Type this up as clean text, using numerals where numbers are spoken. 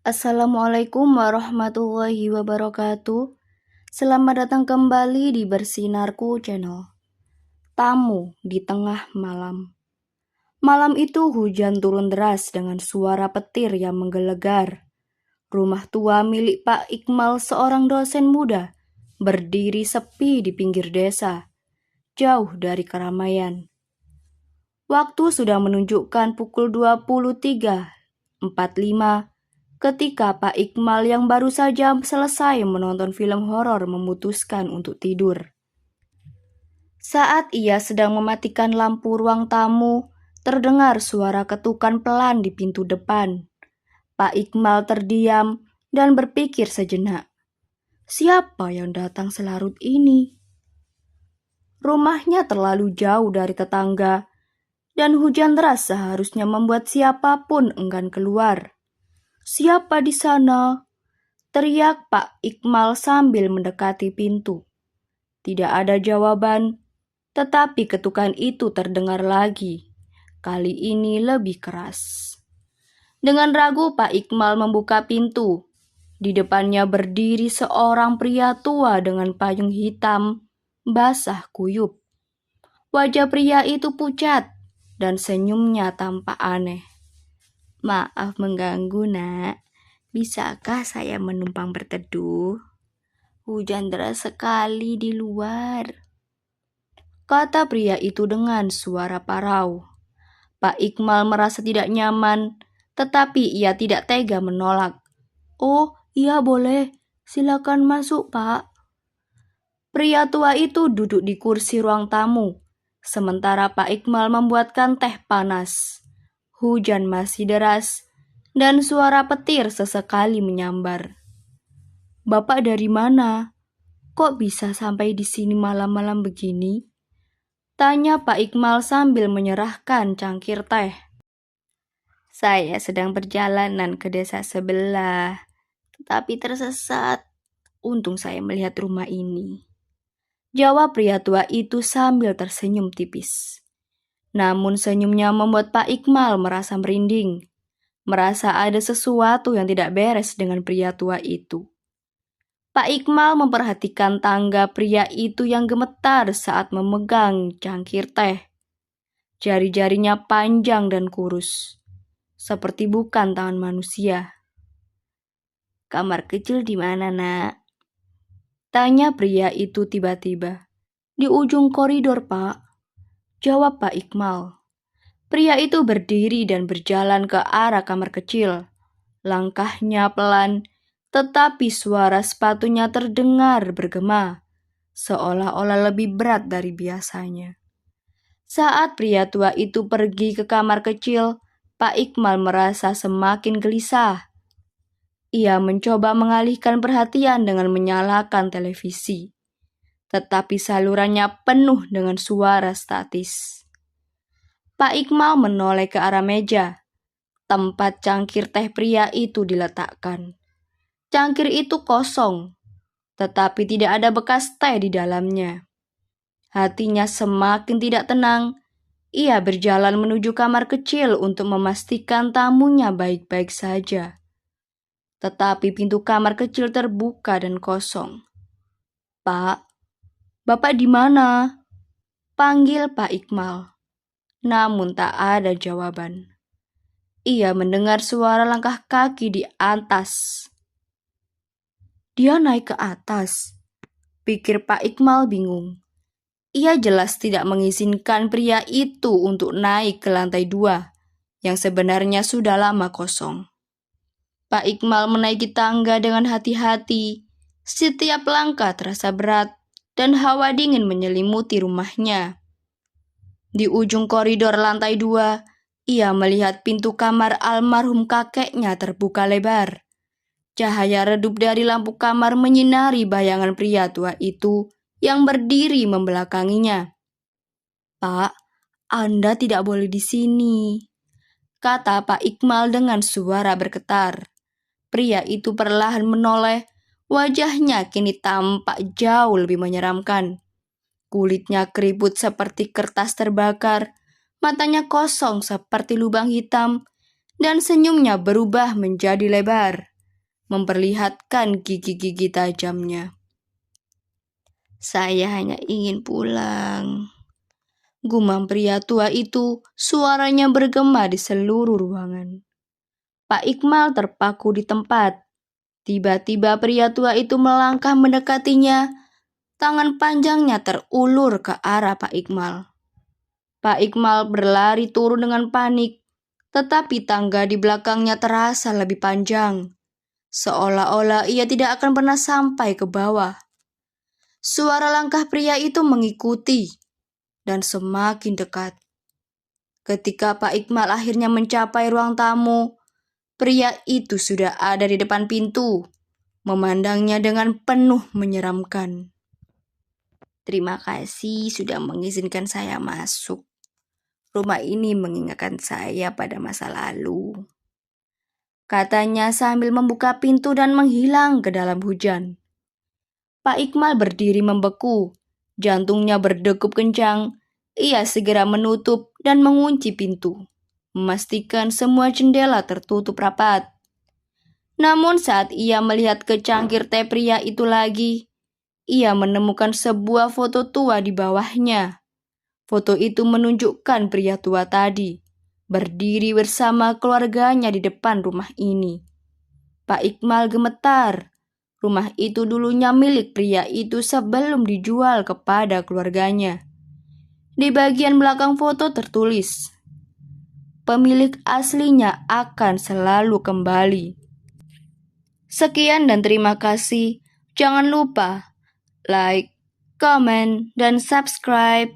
Assalamualaikum warahmatullahi wabarakatuh. Selamat datang kembali di Bersinarku Channel. Tamu di tengah malam. Malam itu hujan turun deras dengan suara petir yang menggelegar. Rumah tua milik Pak Iqmal, seorang dosen muda, berdiri sepi di pinggir desa, jauh dari keramaian. Waktu sudah menunjukkan pukul 23.45 ketika Pak Iqmal yang baru saja selesai menonton film horor memutuskan untuk tidur. Saat ia sedang mematikan lampu ruang tamu, terdengar suara ketukan pelan di pintu depan. Pak Iqmal terdiam dan berpikir sejenak. Siapa yang datang selarut ini? Rumahnya terlalu jauh dari tetangga, dan hujan deras seharusnya membuat siapapun enggan keluar. Siapa di sana? Teriak Pak Iqmal sambil mendekati pintu. Tidak ada jawaban, tetapi ketukan itu terdengar lagi. Kali ini lebih keras. Dengan ragu Pak Iqmal membuka pintu. Di depannya berdiri seorang pria tua dengan payung hitam, basah kuyup. Wajah pria itu pucat dan senyumnya tampak aneh. Maaf mengganggu, Nak. Bisakah saya menumpang berteduh? Hujan deras sekali di luar, kata pria itu dengan suara parau. Pak Iqmal merasa tidak nyaman, tetapi ia tidak tega menolak. Oh, iya boleh. Silakan masuk, Pak. Pria tua itu duduk di kursi ruang tamu, sementara Pak Iqmal membuatkan teh panas. Hujan masih deras, dan suara petir sesekali menyambar. Bapak dari mana? Kok bisa sampai di sini malam-malam begini? Tanya Pak Iqmal sambil menyerahkan cangkir teh. Saya sedang perjalanan ke desa sebelah, tetapi tersesat. Untung saya melihat rumah ini, jawab pria tua itu sambil tersenyum tipis. Namun senyumnya membuat Pak Iqmal merasa merinding, merasa ada sesuatu yang tidak beres dengan pria tua itu. Pak Iqmal memperhatikan tangga pria itu yang gemetar saat memegang cangkir teh. Jari-jarinya panjang dan kurus, seperti bukan tangan manusia. Kamar kecil di mana, Nak? Tanya pria itu tiba-tiba. Di ujung koridor, Pak, jawab Pak Iqmal. Pria itu berdiri dan berjalan ke arah kamar kecil. Langkahnya pelan, tetapi suara sepatunya terdengar bergema, seolah-olah lebih berat dari biasanya. Saat pria tua itu pergi ke kamar kecil, Pak Iqmal merasa semakin gelisah. Ia mencoba mengalihkan perhatian dengan menyalakan televisi, tetapi salurannya penuh dengan suara statis. Pak Iqmal menoleh ke arah meja, tempat cangkir teh pria itu diletakkan. Cangkir itu kosong, tetapi tidak ada bekas teh di dalamnya. Hatinya semakin tidak tenang. Ia berjalan menuju kamar kecil untuk memastikan tamunya baik-baik saja. Tetapi pintu kamar kecil terbuka dan kosong. Pak, Bapak di mana? Panggil Pak Iqmal. Namun tak ada jawaban. Ia mendengar suara langkah kaki di atas. Dia naik ke atas, pikir Pak Iqmal bingung. Ia jelas tidak mengizinkan pria itu untuk naik ke lantai 2, yang sebenarnya sudah lama kosong. Pak Iqmal menaiki tangga dengan hati-hati. Setiap langkah terasa berat dan hawa dingin menyelimuti rumahnya. Di ujung koridor lantai 2, ia melihat pintu kamar almarhum kakeknya terbuka lebar. Cahaya redup dari lampu kamar menyinari bayangan pria tua itu yang berdiri membelakanginya. Pak, Anda tidak boleh di sini, kata Pak Iqmal dengan suara bergetar. Pria itu perlahan menoleh, wajahnya kini tampak jauh lebih menyeramkan. Kulitnya keriput seperti kertas terbakar, matanya kosong seperti lubang hitam, dan senyumnya berubah menjadi lebar. memperlihatkan gigi-gigi tajamnya. "Saya hanya ingin pulang," gumam pria tua itu, suaranya bergema di seluruh ruangan. Pak Ikmal terpaku di tempat. Tiba-tiba pria tua itu melangkah mendekatinya. Tangan panjangnya terulur ke arah Pak Ikmal. Pak Ikmal berlari turun dengan panik, tetapi tangga di belakangnya terasa lebih panjang. Seolah-olah ia tidak akan pernah sampai ke bawah. Suara langkah pria itu mengikuti dan semakin dekat. Ketika Pak Ikmal akhirnya mencapai ruang tamu, pria itu sudah ada di depan pintu, memandangnya dengan penuh menyeramkan. "Terima kasih sudah mengizinkan saya masuk. Rumah ini mengingatkan saya pada masa lalu," katanya sambil membuka pintu dan menghilang ke dalam hujan. Pak Ikmal berdiri membeku, jantungnya berdegup kencang. Ia segera menutup dan mengunci pintu, memastikan semua jendela tertutup rapat. Namun saat ia melihat ke cangkir teh pria itu lagi, ia menemukan sebuah foto tua di bawahnya. Foto itu menunjukkan pria tua tadi berdiri bersama keluarganya di depan rumah ini. Pak Ikmal gemetar. Rumah itu dulunya milik pria itu sebelum dijual kepada keluarganya. Di bagian belakang foto tertulis, "Pemilik aslinya akan selalu kembali." Sekian dan terima kasih. Jangan lupa like, comment, dan subscribe.